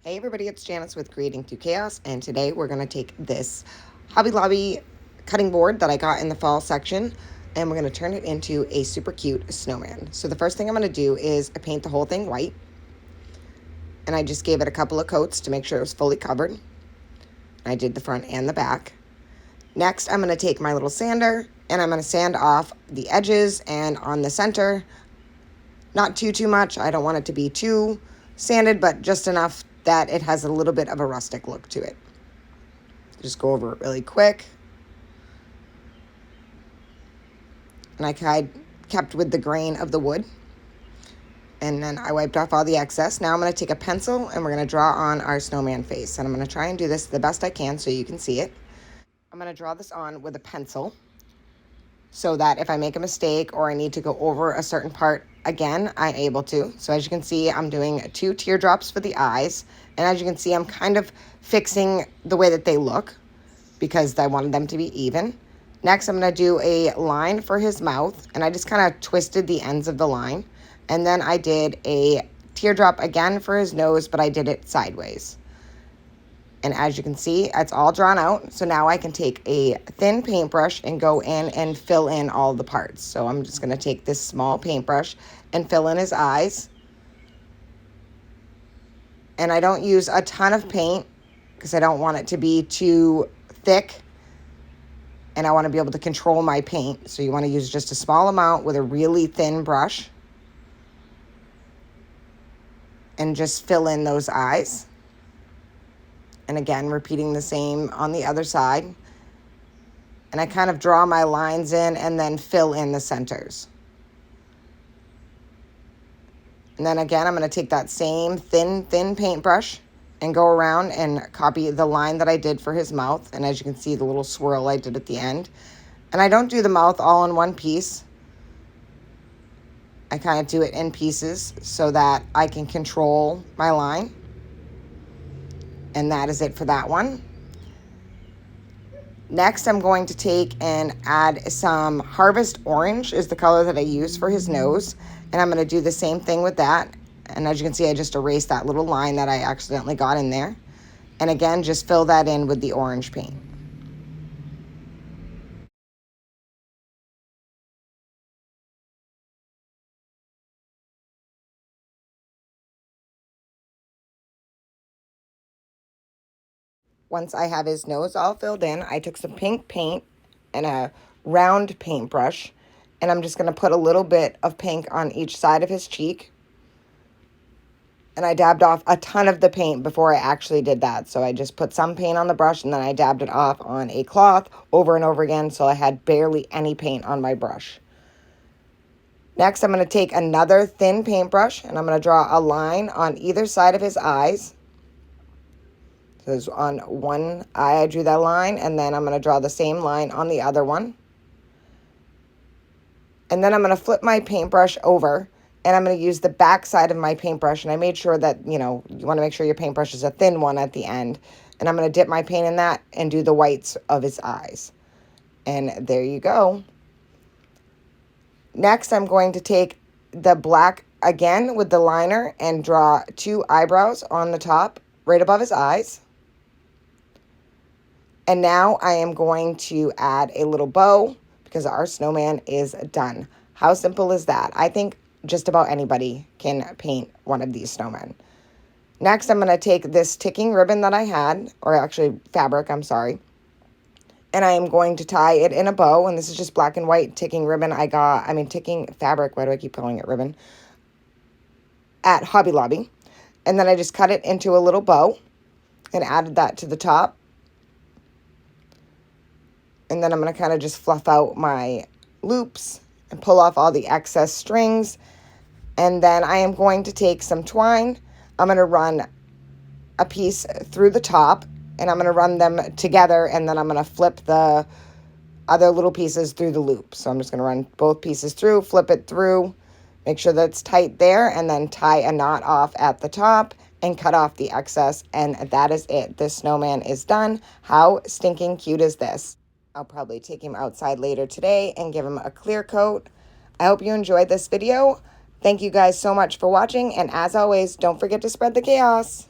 Hey everybody, it's Janice with Creating Through Chaos, and today we're going to take this Hobby Lobby cutting board that I got in the fall section, and we're going to turn it into a super cute snowman. So the first thing I'm going to do is paint the whole thing white, and I just gave it a couple of coats to make sure it was fully covered. I did the front and the back. Next, I'm going to take my little sander, and I'm going to sand off the edges and on the center. Not too much. I don't want it to be too sanded, but just enough that it has a little bit of a rustic look to it. Just go over it really quick. And I kept with the grain of the wood. And then I wiped off all the excess. Now I'm going to take a pencil and we're going to draw on our snowman face. And I'm going to try and do this the best I can so you can see it. I'm going to draw this on with a pencil so that if I make a mistake or I need to go over a certain part again, I'm able to. So as you can see, I'm doing 2 teardrops for the eyes. And as you can see, I'm kind of fixing the way that they look because I wanted them to be even. Next, I'm going to do a line for his mouth. And I just kind of twisted the ends of the line. And then I did a teardrop again for his nose, but I did it sideways. And as you can see, it's all drawn out. So now I can take a thin paintbrush and go in and fill in all the parts. So I'm just going to take this small paintbrush and fill in his eyes. And I don't use a ton of paint because I don't want it to be too thick. And I want to be able to control my paint. So you want to use just a small amount with a really thin brush. And just fill in those eyes. And again, repeating the same on the other side. And I kind of draw my lines in and then fill in the centers. And then again, I'm going to take that same thin paintbrush and go around and copy the line that I did for his mouth. And as you can see, the little swirl I did at the end. And I don't do the mouth all in one piece. I kind of do it in pieces so that I can control my line. And that is it for that one. Next, I'm going to take and add some Harvest Orange is the color that I use for his nose. And I'm going to do the same thing with that. And as you can see, I just erased that little line that I accidentally got in there. And again, just fill that in with the orange paint. Once I have his nose all filled in, I took some pink paint and a round paintbrush, and I'm just going to put a little bit of pink on each side of his cheek. And I dabbed off a ton of the paint before I actually did that. So I just put some paint on the brush and then I dabbed it off on a cloth over and over again, so I had barely any paint on my brush. Next, I'm going to take another thin paintbrush and I'm going to draw a line on either side of his eyes. So on one eye, I drew that line, and then I'm going to draw the same line on the other one. And then I'm going to flip my paintbrush over, and I'm going to use the back side of my paintbrush. And I made sure that, you want to make sure your paintbrush is a thin one at the end. And I'm going to dip my paint in that and do the whites of his eyes. And there you go. Next, I'm going to take the black again with the liner and draw 2 eyebrows on the top, right above his eyes. And now I am going to add a little bow because our snowman is done. How simple is that? I think just about anybody can paint one of these snowmen. Next, I'm going to take this ticking ribbon that I had, or actually fabric, I'm sorry. And I am going to tie it in a bow. And this is just black and white ticking ribbon ticking fabric. Why do I keep calling it ribbon? At Hobby Lobby. And then I just cut it into a little bow and added that to the top. And then I'm going to kind of just fluff out my loops and pull off all the excess strings. And then I am going to take some twine. I'm going to run a piece through the top, and I'm going to run them together, and then I'm going to flip the other little pieces through the loop. So I'm just going to run both pieces through, flip it through, make sure that's tight there, and then tie a knot off at the top and cut off the excess. And that is it. This snowman is done. How stinking cute is this? I'll probably take him outside later today and give him a clear coat. I hope you enjoyed this video. Thank you guys so much for watching, and as always, don't forget to spread the chaos.